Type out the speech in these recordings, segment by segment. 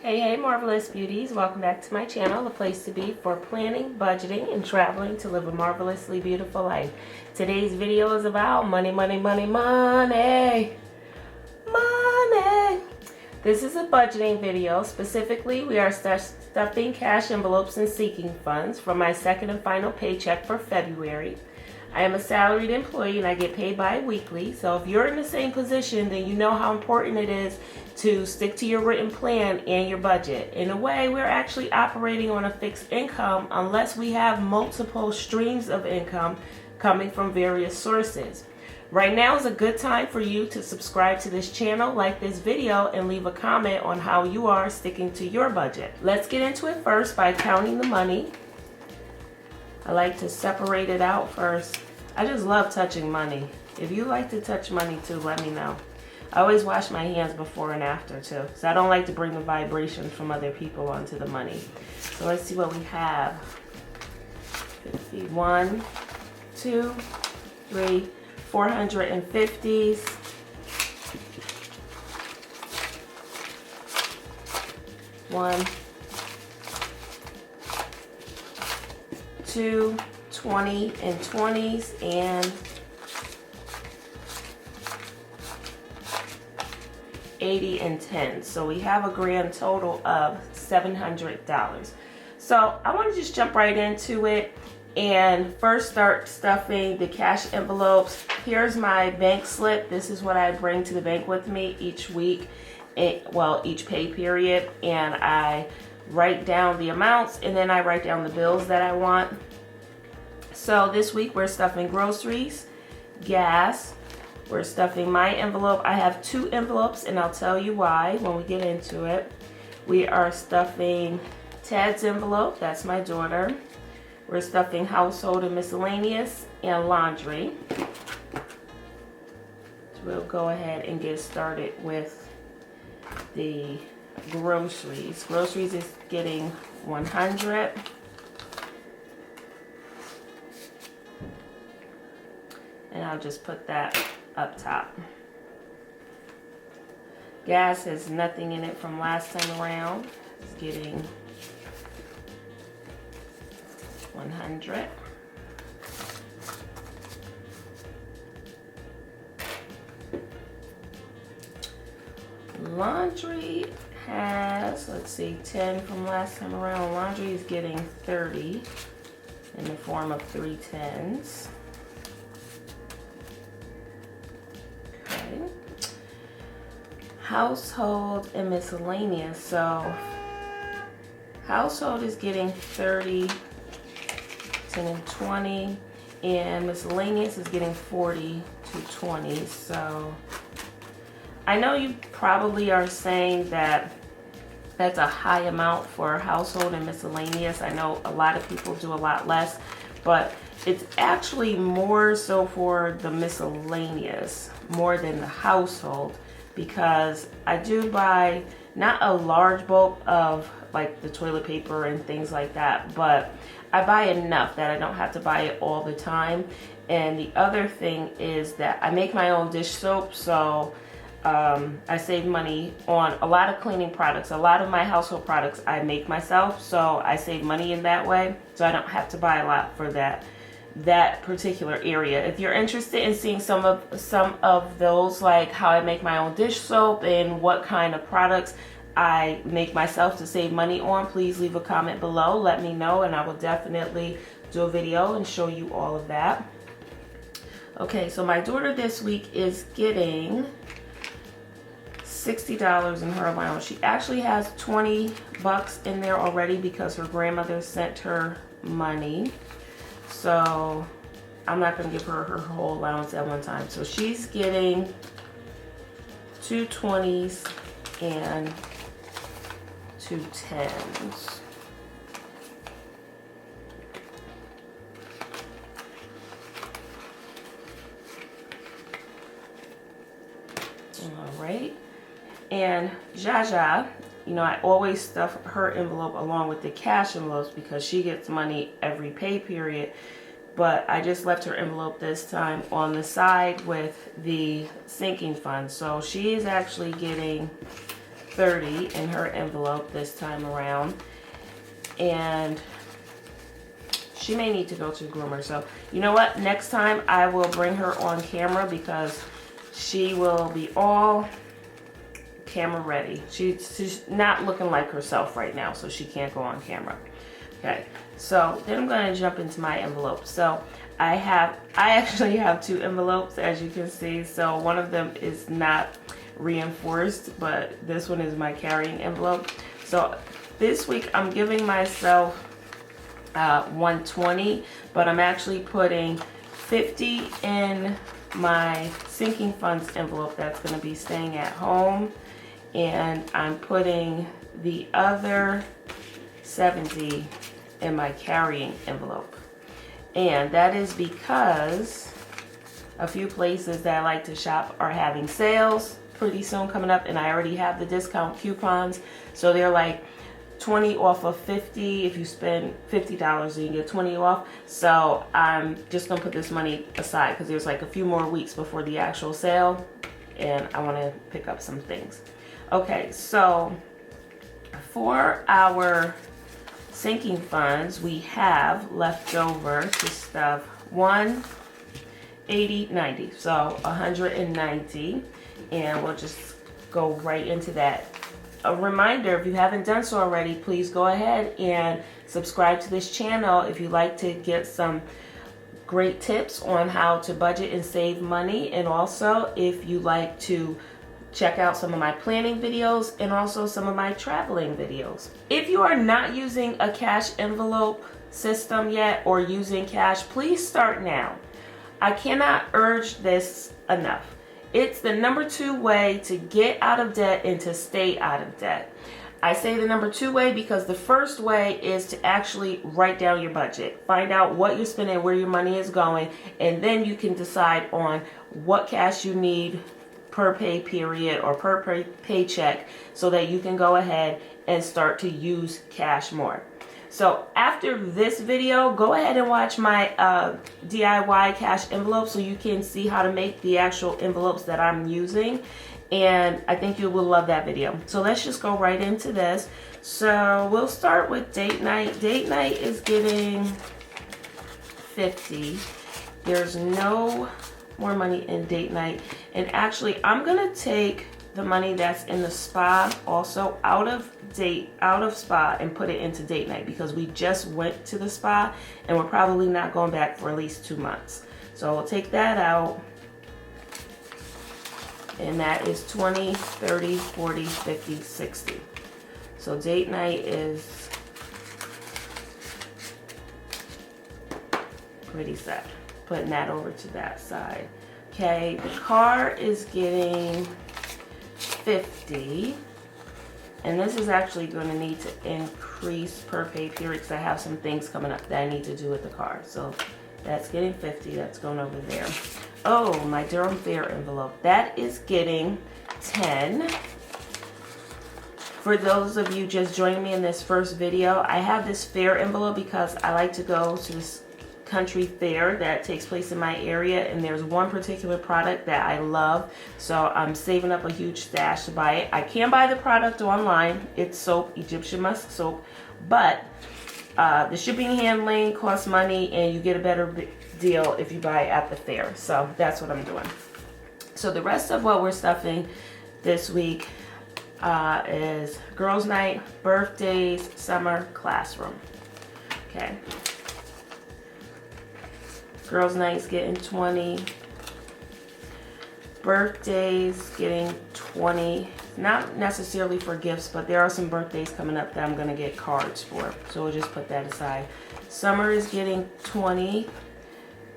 Hey, marvelous beauties. Welcome back to my channel, the place to be for planning, budgeting, and traveling to live a marvelously beautiful life. Today's video is about money, money, money, money, money. This is a budgeting video. Specifically, we are stuffing cash envelopes and sinking funds for my second and final paycheck for February. I am a salaried employee and I get paid bi-weekly. So if you're in the same position, then you know how important it is to stick to your written plan and your budget. In a way, we're actually operating on a fixed income unless we have multiple streams of income coming from various sources. Right now is a good time for you to subscribe to this channel, like this video, and leave a comment on how you are sticking to your budget. Let's get into it first by counting the money. I like to separate it out first. I just love touching money. If you like to touch money too, let me know. I always wash my hands before and after too, so I don't like to bring the vibrations from other people onto the money. So let's see what we have. 1, 2, 3, 450s. One, 2, 20 and 20s, and 80 and 10. So we have a grand total of $700. So I want to just jump right into it and first start stuffing the cash envelopes. Here's my bank slip. This is what I bring to the bank with me each week, each pay period, and I write down the amounts and then I write down the bills that I want. So this week we're stuffing groceries, gas. We're stuffing my envelope. I have 2 envelopes and I'll tell you why when we get into it. We are stuffing Ted's envelope, that's my daughter. We're stuffing household and miscellaneous and laundry. So we'll go ahead and get started with the groceries. Groceries is getting 100. And I'll just put that up top. Gas has nothing in it from last time around. It's getting 100. Laundry has, let's see, 10 from last time around. Laundry is getting 30 in the form of 3 10s. Okay. Household and miscellaneous. So household is getting 30, 10 and 20, and miscellaneous is getting 40 to 20. So I know you probably are saying that that's a high amount for household and miscellaneous. I know a lot of people do a lot less, but it's actually more so for the miscellaneous more than the household, because I do buy not a large bulk of like the toilet paper and things like that, but I buy enough that I don't have to buy it all the time. And the other thing is that I make my own dish soap, so I save money on a lot of cleaning products. A lot of my household products I make myself, so I save money in that way, so I don't have to buy a lot for that particular area. If you're interested in seeing some of those, like how I make my own dish soap and what kind of products I make myself to save money on, please leave a comment below. Let me know and I will definitely do a video and show you all of that. Okay, so my daughter this week is getting $60 in her allowance. She actually has 20 bucks in there already because her grandmother sent her money. So I'm not going to give her her whole allowance at one time. So she's getting 2 20s and 2 10s. All right. And Jaja, you know, I always stuff her envelope along with the cash envelopes because she gets money every pay period. But I just left her envelope this time on the side with the sinking fund. So she is actually getting $30 in her envelope this time around. And she may need to go to the groomer. So you know what? Next time I will bring her on camera because she will be all camera ready. She's not looking like herself right now, so she can't go on camera. Okay, so then I'm going to jump into my envelope. So I actually have two envelopes, as you can see. So one of them is not reinforced, but this one is my carrying envelope. So this week I'm giving myself $120, but I'm actually putting $50 in my sinking funds envelope that's going to be staying at home, and I'm putting the other $70 in my carrying envelope. And that is because a few places that I like to shop are having sales pretty soon coming up, and I already have the discount coupons, so they're like 20 off of 50. If you spend $50, you get 20 off. So I'm just gonna put this money aside because there's like a few more weeks before the actual sale, and I want to pick up some things. Okay, so for our sinking funds, we have left over to stuff 180, 90, so 190, and we'll just go right into that. A reminder, if you haven't done so already, please go ahead and subscribe to this channel if you like to get some great tips on how to budget and save money, and also if you like to check out some of my planning videos and also some of my traveling videos. If you are not using a cash envelope system yet or using cash, please start now. I cannot urge this enough. It's the number 2 way to get out of debt and to stay out of debt. I say the number 2 way because the first way is to actually write down your budget. Find out what you're spending, where your money is going, and then you can decide on what cash you need per pay period or per paycheck so that you can go ahead and start to use cash more. So after this video, go ahead and watch my DIY cash envelope so you can see how to make the actual envelopes that I'm using. And I think you will love that video. So let's just go right into this. So we'll start with date night. Date night is getting $50. There's no more money in date night. And actually, I'm going to take the money that's in the spa also out of spa and put it into date night because we just went to the spa and we're probably not going back for at least 2 months. So we'll take that out, and that is 20, 30, 40, 50, 60. So date night is pretty set. Putting that over to that side. Okay, the car is getting $50, and this is actually going to need to increase per pay period because I have some things coming up that I need to do with the car. So that's getting $50. That's going over there. Oh, my Durham Fair envelope, that is getting $10. For those of you just joining me in this first video, I have this fair envelope because I like to go to this country fair that takes place in my area, and there's one particular product that I love, so I'm saving up a huge stash to buy it. I can buy the product online. It's soap, Egyptian musk soap, but the shipping and handling costs money, and you get a better deal if you buy it at the fair. So that's what I'm doing. So the rest of what we're stuffing this week is girls' night, birthdays, summer, classroom. Okay. Girls' night's getting 20. Birthdays getting 20. Not necessarily for gifts, but there are some birthdays coming up that I'm going to get cards for. So we'll just put that aside. Summer is getting 20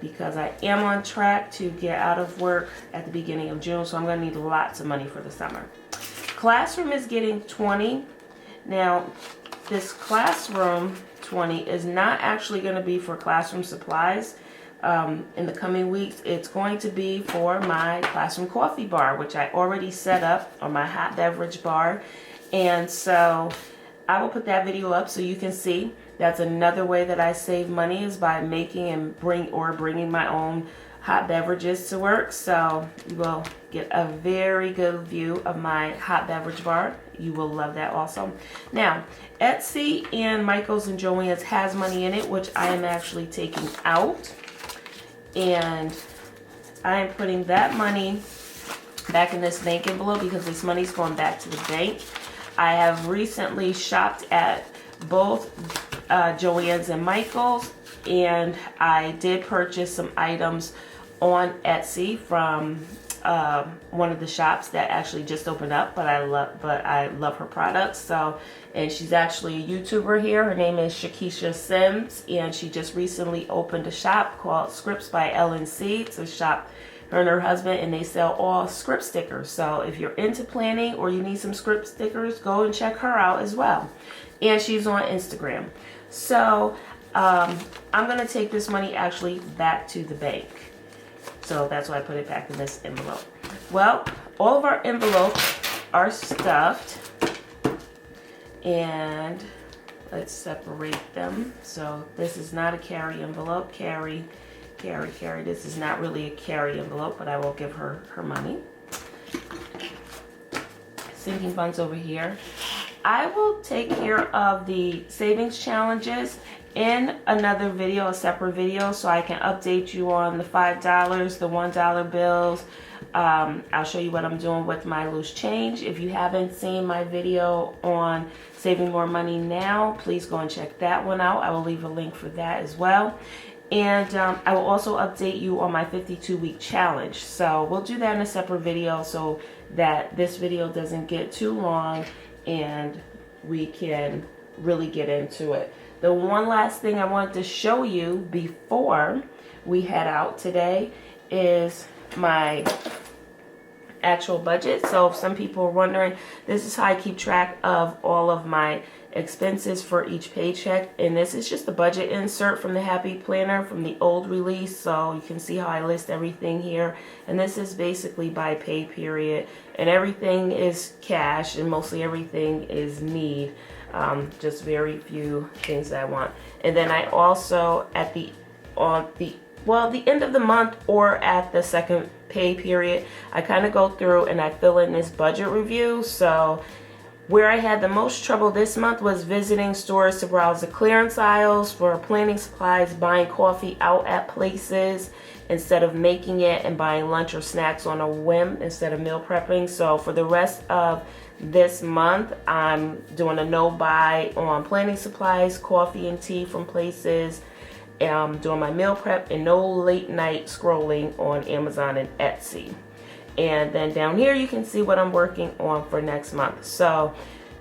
because I am on track to get out of work at the beginning of June. So I'm going to need lots of money for the summer. Classroom is getting 20. Now, this classroom 20 is not actually going to be for classroom supplies. In the coming weeks, it's going to be for my classroom coffee bar, which I already set up, or my hot beverage bar. And so I will put that video up so you can see. That's another way that I save money, is by making and bringing my own hot beverages to work, so you will get a very good view of my hot beverage bar. You will love that also. Now, Etsy and Michaels and Joann's has money in it, which I am actually taking out. And I am putting that money back in this bank envelope because this money's going back to the bank. I have recently shopped at both Joann's and Michaels, and I did purchase some items on Etsy from one of the shops that actually just opened up, but I love her products. So, and she's actually a YouTuber here. Her name is Shakisha Sims, and she just recently opened a shop called Scripts by LNC. It's a shop, her and her husband, and they sell all script stickers. So if you're into planning or you need some script stickers, go and check her out as well. And she's on Instagram. So I'm gonna take this money actually back to the bank. So that's why I put it back in this envelope. Well, all of our envelopes are stuffed, and let's separate them. So this is not a carry envelope. Carry. This is not really a carry envelope, but I will give her her money. Sinking funds over here. I will take care of the savings challenges in another video, a separate video, so I can update you on the $5, the $1 bills. I'll show you what I'm doing with my loose change. If you haven't seen my video on saving more money now, please go and check that one out. I will leave a link for that as well. And I will also update you on my 52-week challenge. So we'll do that in a separate video so that this video doesn't get too long and we can really get into it. The one last thing I wanted to show you before we head out today is my actual budget. So if some people are wondering, this is how I keep track of all of my expenses for each paycheck, and this is just the budget insert from the Happy Planner from the old release. So you can see how I list everything here, and this is basically by pay period, and everything is cash and mostly everything is need. Just very few things that I want. And then I also at the end of the month or at the second pay period, I kind of go through and I fill in this budget review. So where I had the most trouble this month was visiting stores to browse the clearance aisles for planning supplies, buying coffee out at places instead of making it, and buying lunch or snacks on a whim instead of meal prepping. So for the rest of this month, I'm doing a no buy on planning supplies, coffee and tea from places. I'm doing my meal prep and no late night scrolling on Amazon and Etsy. And then down here you can see what I'm working on for next month. So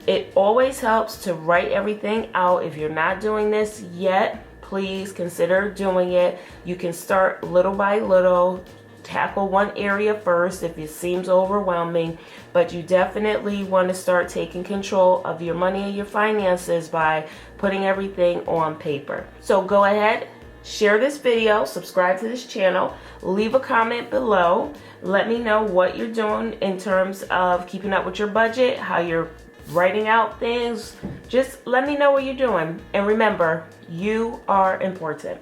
it always helps to write everything out. If you're not doing this yet, please consider doing it. You can start little by little, tackle one area first if it seems overwhelming, but you definitely want to start taking control of your money and your finances by putting everything on paper. So go ahead, share this video, subscribe to this channel, leave a comment below. Let me know what you're doing in terms of keeping up with your budget, how you're writing out things. Just let me know what you're doing. And remember, you are important.